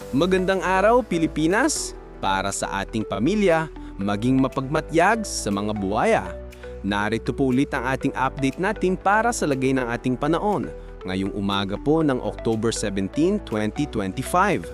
Magandang araw, Pilipinas! Para sa ating pamilya, maging mapagmatyag sa mga buhaya. Narito po ulit ang ating update natin para sa lagay ng ating panahon, ngayong umaga po ng October 17, 2025.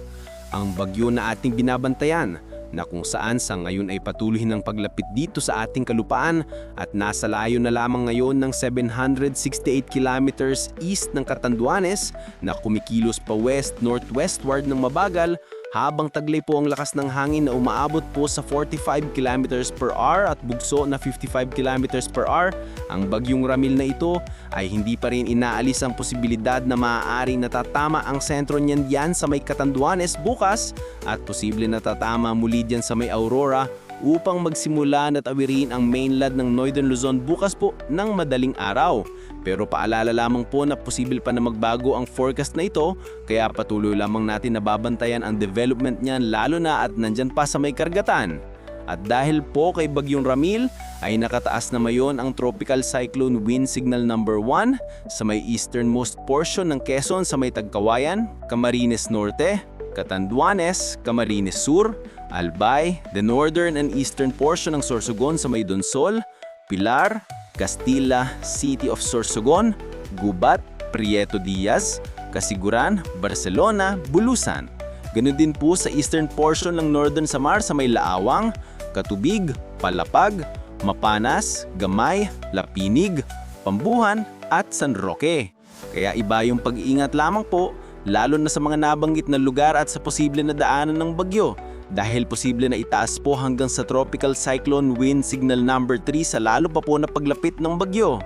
Ang bagyo na ating binabantayan, na kung saan sa ngayon ay patuloy ng paglapit dito sa ating kalupaan at nasa layo na lamang ngayon ng 768 kilometers east ng Catanduanes na kumikilos pa west-northwestward ng mabagal habang taglay po ang lakas ng hangin na umaabot po sa 45 kilometers per hour at bugso na 55 kilometers per hour. Ang bagyong Ramil na ito ay hindi pa rin inaalis ang posibilidad na maaaring natatama ang sentro niyan diyan sa may Catanduanes bukas at posible natatama muli diyan sa may Aurora upang magsimula na tawirin ang mainland ng Northern Luzon bukas po ng madaling araw. Pero paalala lamang po na posible pa na magbago ang forecast na ito kaya patuloy lamang natin na babantayan ang development niyan lalo na at nandyan pa sa may karagatan. At dahil po kay Bagyong Ramil ay nakataas na mayon ang Tropical Cyclone Wind Signal number 1 sa may easternmost portion ng Quezon sa may Tagkawayan, Camarines Norte, Catanduanes, Camarines Sur, Albay, the northern and eastern portion ng Sorsogon sa may Donsol, Pilar, Castilla, City of Sorsogon, Gubat, Prieto Diaz, Casiguran, Barcelona, Bulusan. Ganun din po sa eastern portion ng Northern Samar sa may Laawang, Katubig, Palapag, Mapanas, Gamay, Lapinig, Pambuhan at San Roque. Kaya iba yung pag-iingat lamang po, lalo na sa mga nabanggit na lugar at sa posible na daanan ng bagyo. Dahil posible na itaas po hanggang sa Tropical Cyclone Wind Signal number 3 sa lalo pa po na paglapit ng bagyo.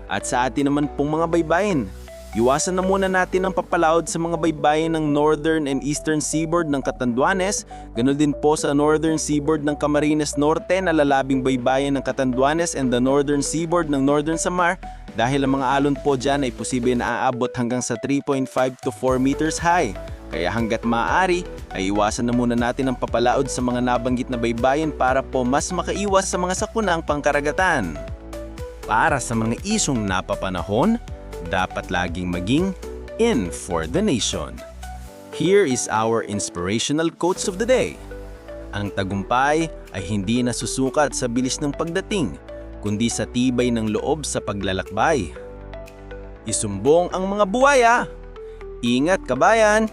At sa atin naman pong mga baybayin, iwasan na muna natin ang papalaod sa mga baybayin ng Northern and Eastern Seaboard ng Catanduanes, ganoon din po sa Northern Seaboard ng Camarines Norte na lalabing baybayin ng Catanduanes and the Northern Seaboard ng Northern Samar dahil ang mga alon po dyan ay posible na aabot hanggang sa 3.5 to 4 meters high. Kaya hanggat maaari ay iwasan na muna natin ang papalaod sa mga nabanggit na baybayin para po mas makaiwas sa mga sakunang pangkaragatan. Para sa mga isyong napapanahon, dapat laging maging in for the nation. Here is our inspirational quotes of the day. Ang tagumpay ay hindi nasusukat sa bilis ng pagdating, kundi sa tibay ng loob sa paglalakbay. Isumbong ang mga buwaya! Ingat kabayan!